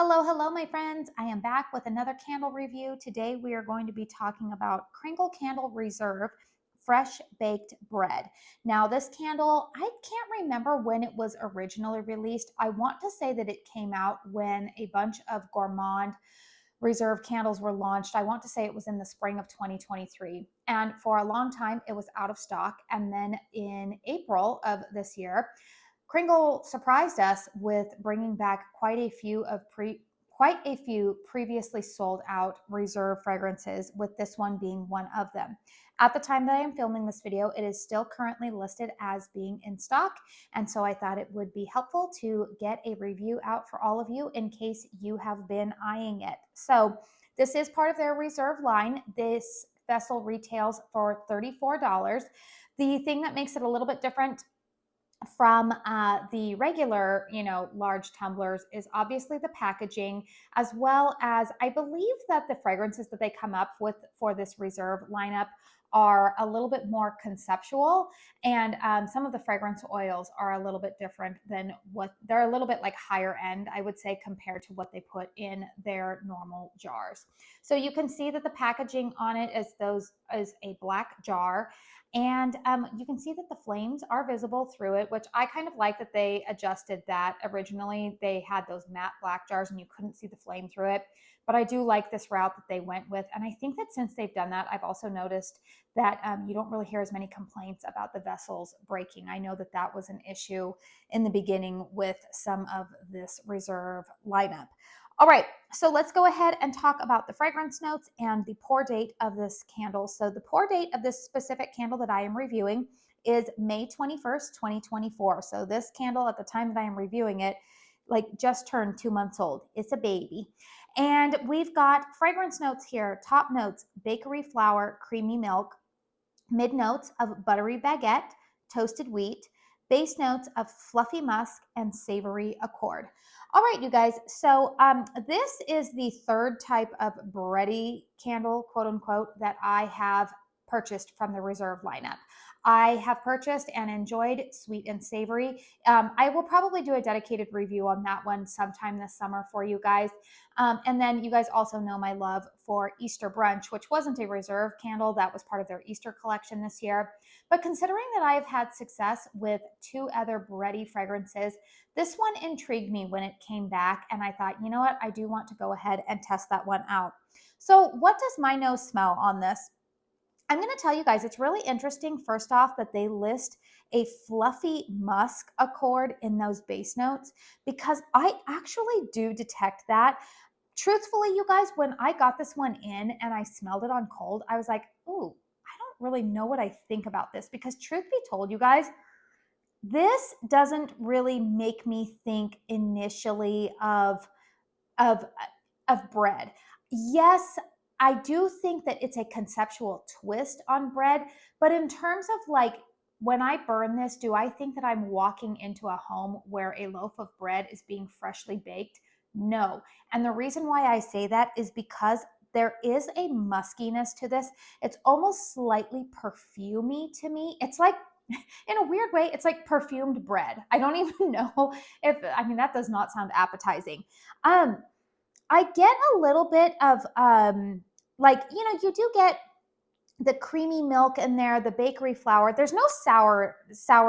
Hello, hello, my friends. I am back with another candle review. Today we are going to be talking about Kringle Candle Reserve Fresh Baked Bread. Now, this candle, I can't remember when it was originally released. I want to say that it came out when a bunch of Gourmand Reserve candles were launched. I want to say it was in the spring of 2023. And for a long time, it was out of stock. And then in April of this year, Kringle surprised us with bringing back quite a few previously sold out reserve fragrances, with this one being one of them. At the time that I am filming this video, it is still currently listed as being in stock, and so I thought it would be helpful to get a review out for all of you in case you have been eyeing it. So this is part of their reserve line. This vessel retails for $34. The thing that makes it a little bit different from the regular, large tumblers is obviously the packaging, as well as I believe that the fragrances that they come up with for this reserve lineup are a little bit more conceptual, and some of the fragrance oils are a little bit different than what they're a little bit like higher end, I would say, compared to what they put in their normal jars. So you can see that the packaging on it is a black jar, and you can see that the flames are visible through it, which I kind of like that they adjusted that. Originally, they had those matte black jars and you couldn't see the flame through it. But I do like this route that they went with. And I think that since they've done that, I've also noticed that you don't really hear as many complaints about the vessels breaking. I know that that was an issue in the beginning with some of this reserve lineup. All right, so let's go ahead and talk about the fragrance notes and the pour date of this candle. So the pour date of this specific candle that I am reviewing is May 21st, 2024. So this candle, at the time that I am reviewing it, like just turned 2 months old. It's a baby. And we've got fragrance notes here. Top notes: bakery flour, creamy milk. Mid notes of buttery baguette, toasted wheat. Base notes of fluffy musk and savory accord. All right, you guys. So this is the third type of bready candle, quote unquote, that I have purchased from the reserve lineup. I have purchased and enjoyed sweet and savory. I will probably do a dedicated review on that one sometime this summer for you guys. And then you guys also know my love for Easter brunch, which wasn't a reserve candle. That was part of their Easter collection this year. But considering that I have had success with two other bready fragrances, this one intrigued me when it came back. And I thought, you know what? I do want to go ahead and test that one out. So what does my nose smell on this? I'm going to tell you guys, it's really interesting, first off, that they list a fluffy musk accord in those base notes, because I actually do detect that. Truthfully, you guys, when I got this one in and I smelled it on cold, I was like, ooh, I don't really know what I think about this, because truth be told, you guys, this doesn't really make me think initially of of bread. Yes, I do think that it's a conceptual twist on bread, but in terms of like when I burn this, do I think that I'm walking into a home where a loaf of bread is being freshly baked? No. And the reason why I say that is because there is a muskiness to this. It's almost slightly perfumey to me. It's like, in a weird way, it's like perfumed bread. I don't even know if, I mean, that does not sound appetizing. Um, I get a little bit of like, you do get the creamy milk in there, the bakery flour. There's no sour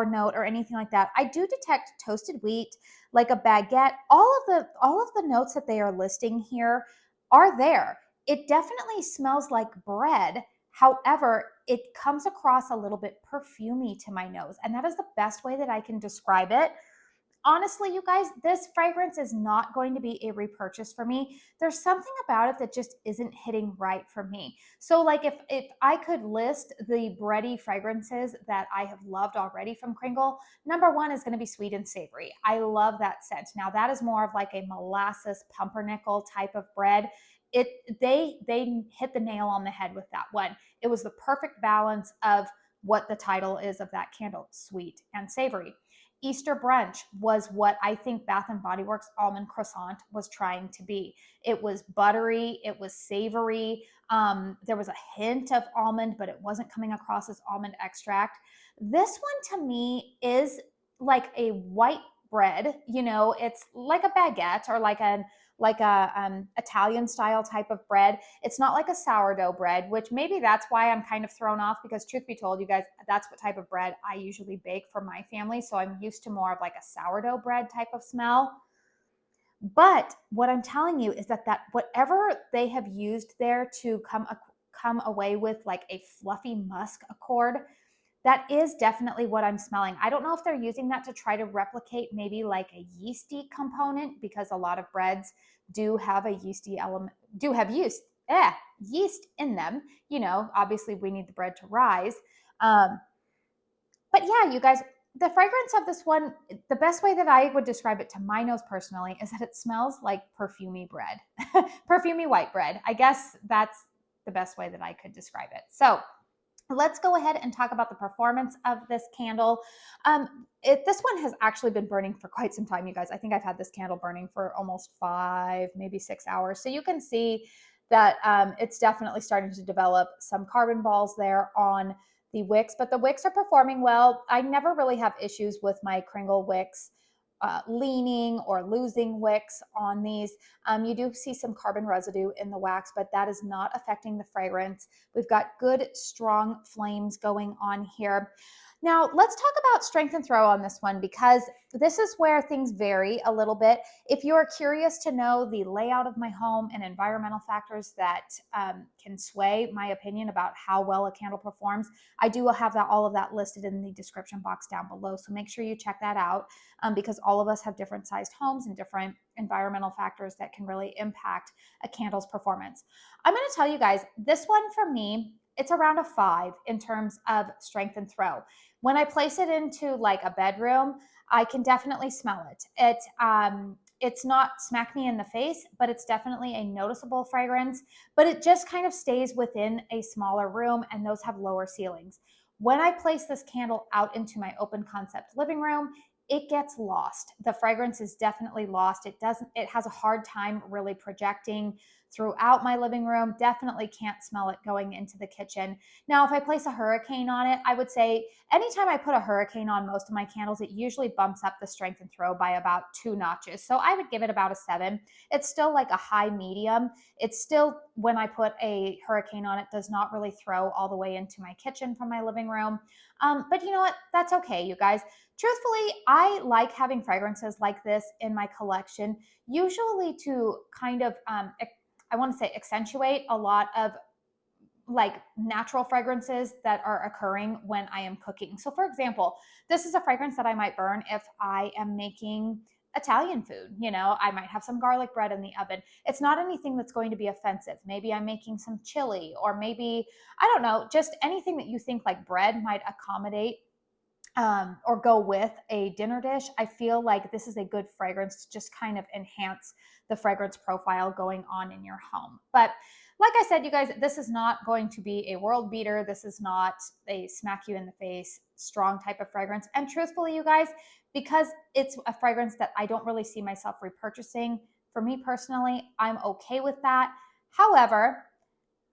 note or anything like that. I do detect toasted wheat, like a baguette. All of the notes that they are listing here are there. It definitely smells like bread. However, it comes across a little bit perfumey to my nose, and that is the best way that I can describe it. Honestly, you guys, this fragrance is not going to be a repurchase for me. There's something about it that just isn't hitting right for me. So like if I could list the bready fragrances that I have loved already from Kringle, number one is going to be sweet and savory. I love that scent. Now that is more of like a molasses pumpernickel type of bread. They hit the nail on the head with that one. It was the perfect balance of what the title is of that candle, sweet and savory. Easter brunch was what I think Bath and Body Works almond croissant was trying to be. It was buttery, it was savory. There was a hint of almond, but it wasn't coming across as almond extract. This one to me is like a white bread. It's like a baguette or like like a Italian style type of bread. It's not like a sourdough bread, which maybe that's why I'm kind of thrown off, because truth be told, you guys, that's what type of bread I usually bake for my family. So I'm used to more of like a sourdough bread type of smell. But what I'm telling you is that whatever they have used there to come away with like a fluffy musk accord, that is definitely what I'm smelling. I don't know if they're using that to try to replicate maybe like a yeasty component, because a lot of breads do have a yeasty element, do have yeast in them. You know, obviously we need the bread to rise. Um, but yeah, you guys, the fragrance of this one, the best way that I would describe it to my nose personally is that it smells like perfumey bread, perfumey white bread. I guess that's the best way that I could describe it. So let's go ahead and talk about the performance of this candle. This one has actually been burning for quite some time, you guys. I think I've had this candle burning for almost 5, maybe 6 hours. So you can see that it's definitely starting to develop some carbon balls there on the wicks, but the wicks are performing well. I never really have issues with my Kringle wicks leaning or losing wicks on these. You do see some carbon residue in the wax, but that is not affecting the fragrance. We've got good, strong flames going on here. Now, let's talk about strength and throw on this one, because this is where things vary a little bit. If you are curious to know the layout of my home and environmental factors that can sway my opinion about how well a candle performs, I do have all of that listed in the description box down below. So make sure you check that out, because all of us have different sized homes and different environmental factors that can really impact a candle's performance. I'm going to tell you guys, this one for me, it's around a 5 in terms of strength and throw. When I place it into like a bedroom, I can definitely smell it. It's not smack me in the face, but it's definitely a noticeable fragrance, but it just kind of stays within a smaller room, and those have lower ceilings. When I place this candle out into my open concept living room, it gets lost. The fragrance is definitely lost. It has a hard time really projecting throughout my living room. Definitely can't smell it going into the kitchen. Now, if I place a hurricane on it, I would say anytime I put a hurricane on most of my candles, it usually bumps up the strength and throw by about 2 notches. So I would give it about a 7. It's still like a high medium. It's still, when I put a hurricane on it, does not really throw all the way into my kitchen from my living room. But you know what? That's okay, you guys. Truthfully, I like having fragrances like this in my collection, usually to kind of, I want to say, accentuate a lot of like natural fragrances that are occurring when I am cooking. So, for example, this is a fragrance that I might burn if I am making Italian food. You know, I might have some garlic bread in the oven. It's not anything that's going to be offensive. Maybe I'm making some chili, or maybe, I don't know, just anything that you think like bread might accommodate or go with a dinner dish. I feel like this is a good fragrance to just kind of enhance the fragrance profile going on in your home. But like I said, you guys, this is not going to be a world beater. This is not a smack you in the face, strong type of fragrance. And truthfully, you guys, because it's a fragrance that I don't really see myself repurchasing, for me personally, I'm okay with that. However,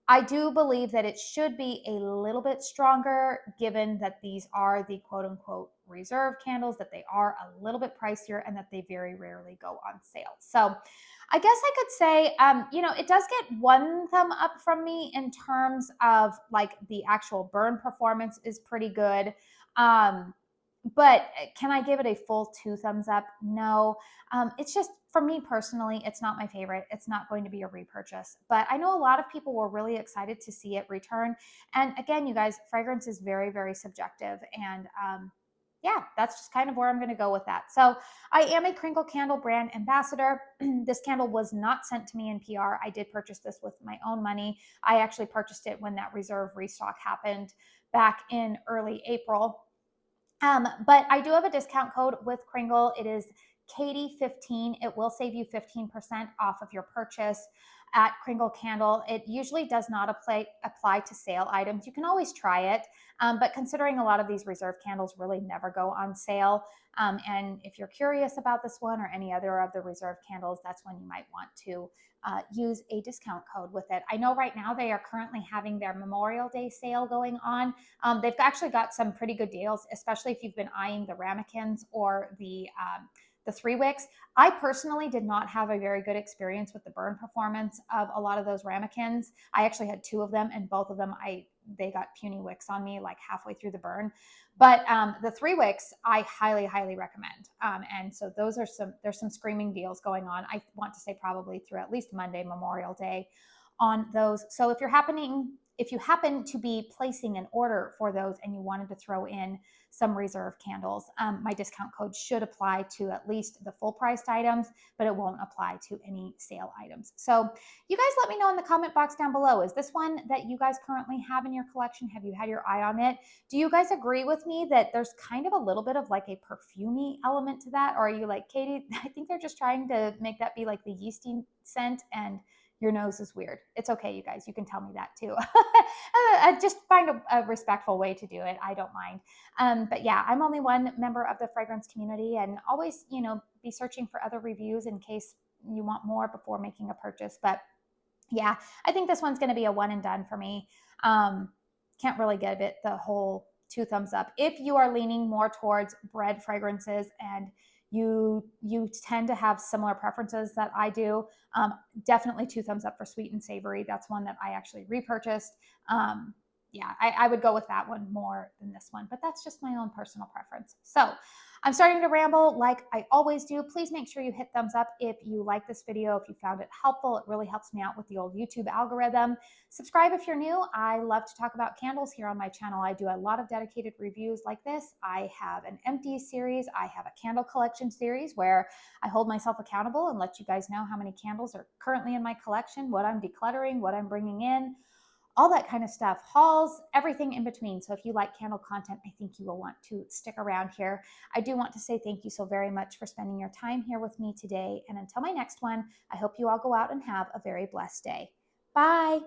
I do believe that it should be a little bit stronger, given that these are the quote unquote reserve candles, that they are a little bit pricier, and that they very rarely go on sale. So I guess I could say, it does get 1 thumb up from me in terms of like the actual burn performance is pretty good. But can I give it a full 2 thumbs up? No. It's just, for me personally, it's not my favorite. It's not going to be a repurchase. But I know a lot of people were really excited to see it return. And again, you guys, fragrance is very, very subjective. And yeah, that's just kind of where I'm going to go with that. So I am a Kringle Candle brand ambassador. This candle was not sent to me in PR. I did purchase this with my own money. I actually purchased it when that reserve restock happened back in early April. But I do have a discount code with Kringle. It is Katie15. It will save you 15% off of your purchase at Kringle Candle. It usually does not apply to sale items. You can always try it, but considering a lot of these reserve candles really never go on sale, and if you're curious about this one or any other of the reserve candles, that's when you might want to use a discount code with it. I know right now they are currently having their Memorial Day sale going on. They've actually got some pretty good deals, especially if you've been eyeing the ramekins or the the 3 wicks. I personally did not have a very good experience with the burn performance of a lot of those ramekins. I actually had 2 of them, and both of them they got puny wicks on me like halfway through the burn. But the 3 wicks I highly recommend. And so there's some screaming deals going on. I want to say probably through at least Monday, Memorial Day, on those. So if you happen to be placing an order for those and you wanted to throw in some reserve candles, my discount code should apply to at least the full priced items, but it won't apply to any sale items. So you guys let me know in the comment box down below. Is this one that you guys currently have in your collection? Have you had your eye on it? Do you guys agree with me that there's kind of a little bit of like a perfumey element to that? Or are you like, Katie, I think they're just trying to make that be like the yeasty scent and your nose is weird. It's okay, you guys. You can tell me that too. Just find a respectful way to do it. I don't mind. But yeah, I'm only one member of the fragrance community, and always, be searching for other reviews in case you want more before making a purchase. But yeah, I think this one's going to be a one and done for me. Can't really give it the whole 2 thumbs up. If you are leaning more towards bread fragrances and you tend to have similar preferences that I do, definitely 2 thumbs up for Sweet and Savory. That's one that I actually repurchased. Yeah, I would go with that one more than this one, but that's just my own personal preference. So I'm starting to ramble like I always do. Please make sure you hit thumbs up if you like this video, if you found it helpful. It really helps me out with the old YouTube algorithm. Subscribe if you're new. I love to talk about candles here on my channel. I do a lot of dedicated reviews like this. I have an empty series. I have a candle collection series where I hold myself accountable and let you guys know how many candles are currently in my collection, what I'm decluttering, what I'm bringing in, all that kind of stuff, hauls, everything in between. So if you like candle content, I think you will want to stick around here. I do want to say thank you so very much for spending your time here with me today. And until my next one, I hope you all go out and have a very blessed day. Bye.